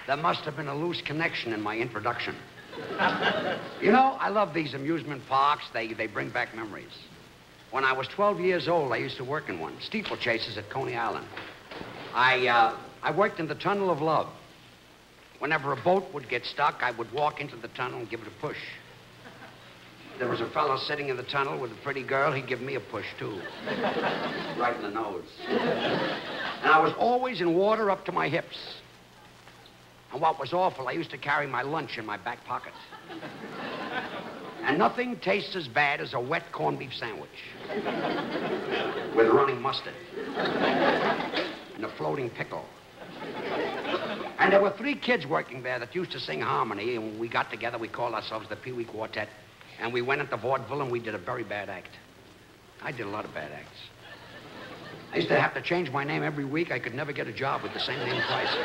There must have been a loose connection in my introduction. You know, I love these amusement parks. They bring back memories. When I was 12 years old, I used to work in one, steeplechases at Coney Island. I worked in the Tunnel of Love. Whenever a boat would get stuck, I would walk into the tunnel and give it a push. There was a fellow sitting in the tunnel with a pretty girl. He'd give me a push, too. Right in the nose. And I was always in water up to my hips. And what was awful, I used to carry my lunch in my back pocket. And nothing tastes as bad as a wet corned beef sandwich. With running mustard. And a floating pickle. And there were 3 kids working there that used to sing harmony, and when we got together, we called ourselves the Pee Wee Quartet, and we went into vaudeville, and we did a very bad act. I did a lot of bad acts. I used to have to change my name every week. I could never get a job with the same name twice.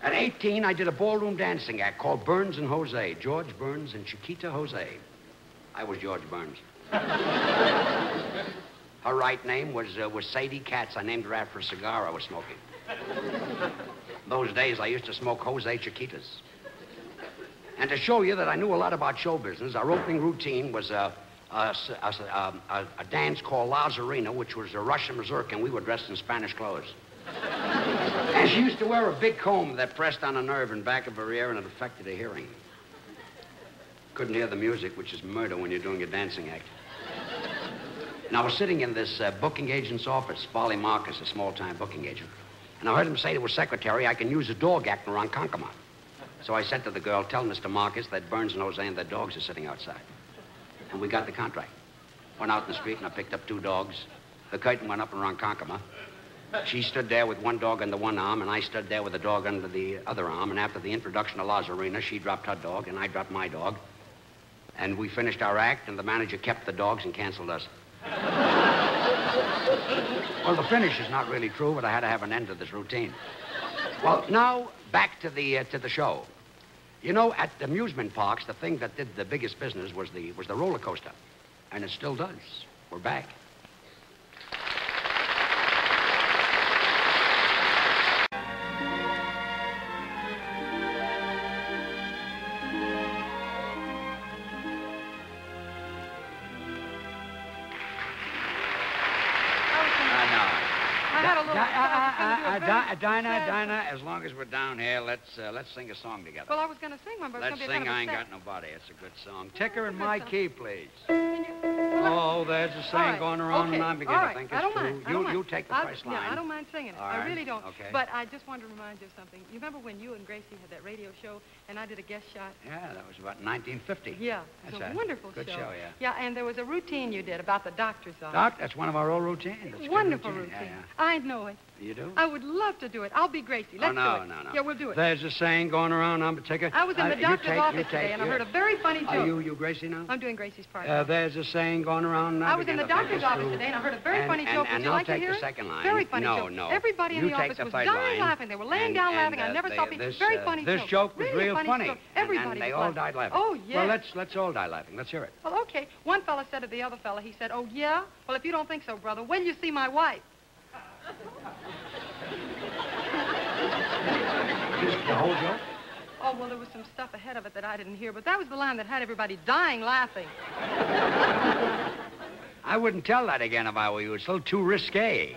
At 18, I did a ballroom dancing act called Burns and Jose. George Burns and Chiquita Jose. I was George Burns. Her right name was Sadie Katz. I named her after a cigar I was smoking. Those days, I used to smoke Jose Chiquitas. And to show you that I knew a lot about show business, our opening routine was a dance called Lazarina, which was a Russian mazurka, and we were dressed in Spanish clothes. And she used to wear a big comb that pressed on a nerve in back of her ear, and it affected her hearing. Couldn't hear the music, which is murder when you're doing a dancing act. And I was sitting in this booking agent's office, Farley Marcus, a small-time booking agent. And I heard him say to his secretary, I can use a dog acting around Concomat. So I said to the girl, tell Mr. Marcus that Burns and Jose and their dogs are sitting outside. And we got the contract. Went out in the street and I picked up 2 dogs. The curtain went up around Concomat. She stood there with one dog under one arm, and I stood there with a dog under the other arm. And after the introduction of Lazarina, she dropped her dog, and I dropped my dog. And we finished our act, and the manager kept the dogs and canceled us. Well, the finish is not really true, but I had to have an end to this routine. Well, now, back to the show. You know, at the amusement parks, the thing that did the biggest business was the roller coaster. And it still does. We're back. Dinah, as long as we're down here, let's sing a song together. Well, I was going to sing one, but let's it's going to be sing I Ain't Got Got Nobody. It's a good song. Ticker in my key, please. Well, there's a saying going around, and I'm beginning to think it's true. You take the first line. Yeah, I don't mind singing it. Right. I really don't. Okay. But I just wanted to remind you of something. You remember when you and Gracie had that radio show, and I did a guest shot? Yeah, that was about 1950. Yeah, it was a wonderful good show. Yeah. Yeah, and there was a routine you did about the doctor's office. That's one of our old routines. Wonderful routine. Yeah. I know it. You do? I would love to do it. I'll be Gracie. Let's do it. No. Yeah, we'll do it. There's a saying going around, I'm a ticker. I was in the doctor's office today, and I heard a very funny joke. Are you Gracie now? I'm doing Gracie's part. There's a saying going around. I was in the doctor's office today, and I heard a very funny joke. Would you like to hear it? And I'll take the second line. Very funny joke. No. Everybody in the office was dying laughing. They were laying down laughing. I never saw people. Very funny joke. This joke was really real funny. Everybody and they all died laughing. Oh, yeah. Well, let's all die laughing. Let's hear it. Well, okay. One fella said to the other fella, he said, oh, yeah? Well, if you don't think so, brother, when you see my wife? Just the whole joke? Oh, well, there was some stuff ahead of it that I didn't hear, but that was the line that had everybody dying laughing. I wouldn't tell that again if I were you. It's a little too risque. You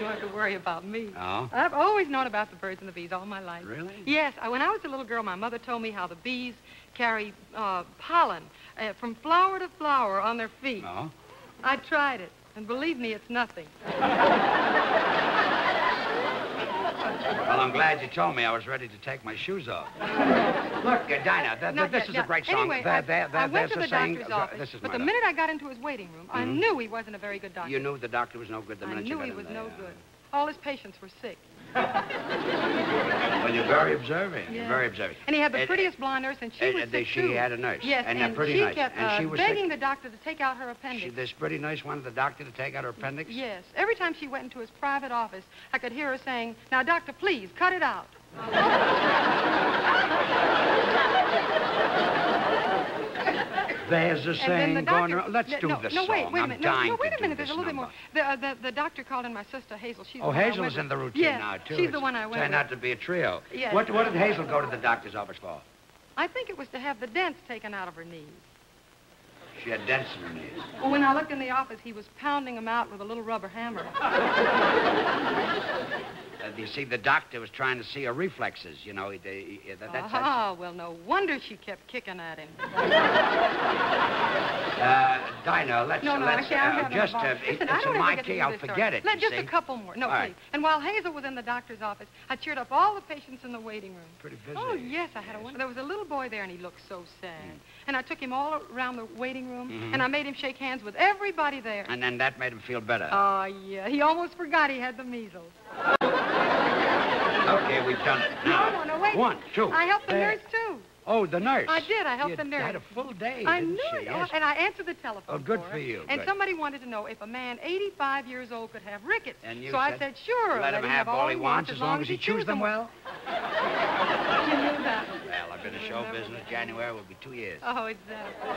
don't have to worry about me. Oh? I've always known about the birds and the bees all my life. Really? Yes. When I was a little girl, my mother told me how the bees carry pollen from flower to flower on their feet. Oh? I tried it, and believe me, it's nothing. Well, I'm glad you told me. I was ready to take my shoes off. Look, Dinah, this is a great song. Anyway, I went to the doctor's office, but the minute I got into his waiting room, I knew he wasn't a very good doctor. You knew the doctor was no good the minute you got in there? I knew he was no good. All his patients were sick. Well, you're very observing. Yeah. You're very observing. And he had the prettiest blonde nurse, and she was sick, too. She had a nurse. Yes, and pretty she nice. kept and she was begging the doctor to take out her appendix. This pretty nurse wanted the doctor to take out her appendix? Yes. Every time she went into his private office, I could hear her saying, now, doctor, please, cut it out. There's a And then saying the going doctor... around. Let's do the song. Wait a I'm minute. dying No, wait to a minute. do There's this a little number. bit more. The doctor called in my sister, Hazel. She's the Oh, one I Hazel's went in the with. routine Yes, now, too. she's the one I went Turned with. out to be a trio. Yes. What did Hazel go to the doctor's office for? I think it was to have the dents taken out of her knees. She had dents in her knees. Well, when I looked in the office, he was pounding them out with a little rubber hammer. You see, the doctor was trying to see her reflexes. You know, that's... Well, no wonder she kept kicking at him. Dinah, let's... No, I can't. Just, Listen, it's I don't in ever my get to key, do I'll this story. forget it, Let you just see. a couple more. No, All right. please. And while Hazel was in the doctor's office, I cheered up all the patients in the waiting room. Pretty busy. Oh, yes, I had a wonder. There was a little boy there, and he looked so sad. And I took him all around the waiting room, and I made him shake hands with everybody there. And then that made him feel better. Oh, yeah. He almost forgot he had the measles. Okay, we've done it. Now, No, wait. 1, 2. I helped the nurse, too. Oh, the nurse. I did. I helped You the nurse. had a full day, I didn't knew she? it. Yes. And I answered the telephone. Oh, good for for her. you. And Good. somebody wanted to know if a man 85 years old could have rickets. And you so I said, said, sure. Let him have all he wants as long as he chews them well. well. You knew that. Well, I've been in show business. January will be 2 years. Oh, exactly.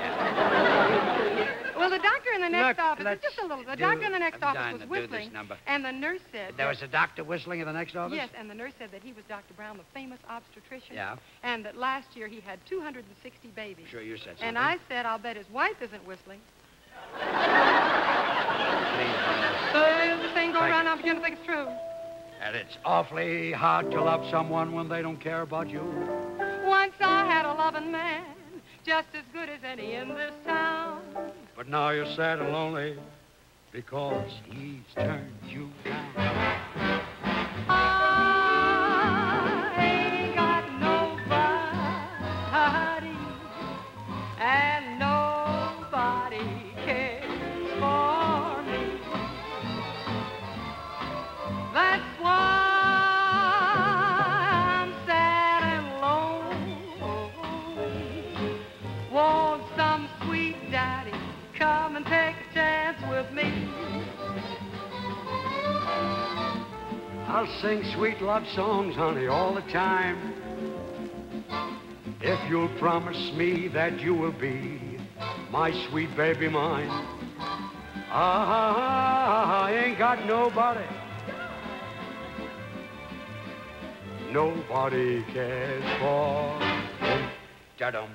Well, the doctor in the next Look, office, let's just a little. The do- doctor in the next I'm office dying was to do this whistling, number. and the nurse said... There was a doctor whistling in the next office? Yes, and the nurse said that he was Dr. Brown, the famous obstetrician. Yeah. And that last year he had 260 babies. Sure, you said something. And I said, I'll bet his wife isn't whistling. Please, This thing go Thank around, you. I'm beginning to think it's true. And it's awfully hard to love someone when they don't care about you. Once I had a loving man, just as good as any in this town. But now you're sad and lonely because he's turned you down. I ain't got nobody, and nobody cares for me. That's why I'm sad and lone. Won't some sweet daddy come and take a chance with me? I'll sing sweet love songs, honey, all the time. If you'll promise me that you will be my sweet baby mine. I ain't got nobody. Nobody cares for me. Da-dum,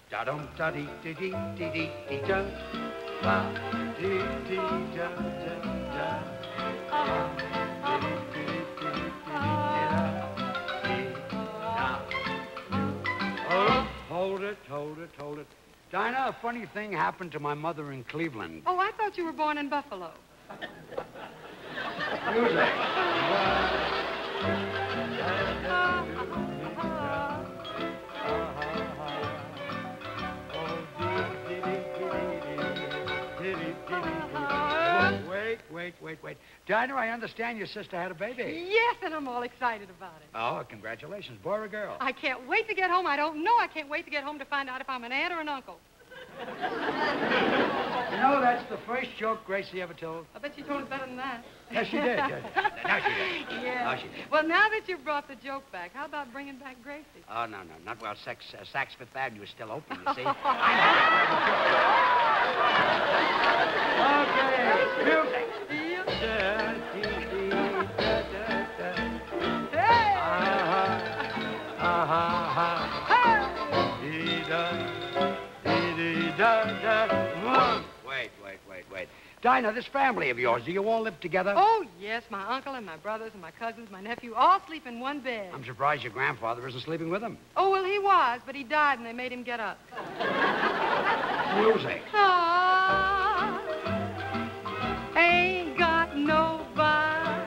da-dum, da-dee-dee-dee-dee-dee-da. Ba-dee-dee-da-da-da. Hold it. Dinah, a funny thing happened to my mother in Cleveland. Oh, I thought you were born in Buffalo. Music. Wait. Dinah, I understand your sister had a baby. Yes, and I'm all excited about it. Oh, congratulations. Boy or girl? I can't wait to get home. I don't know. I can't wait to get home to find out if I'm an aunt or an uncle. You know, that's the first joke Gracie ever told. I bet you told it better than that. Yes, she did. Now she did. Yeah. Now she did. Well, now that you've brought the joke back, how about bringing back Gracie? Oh, no. Not while Saks Fifth Avenue is still open, you see. Okay, music. Wait. Dinah, this family of yours, do you all live together? Oh, yes, my uncle and my brothers and my cousins, my nephew, all sleep in one bed. I'm surprised your grandfather isn't sleeping with them. Oh, well, he was, but he died and they made him get up. Music. Ain't got nobody,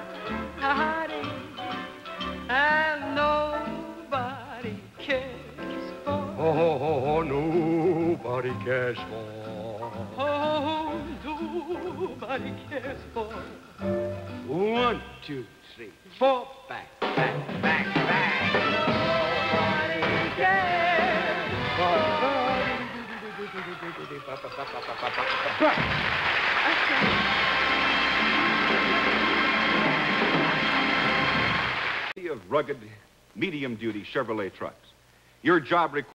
and nobody cares for. Oh, nobody cares for. Oh, nobody cares for. 1, 2, 3, 4, back. Nobody cares Of rugged, medium-duty Chevrolet trucks. Your job requires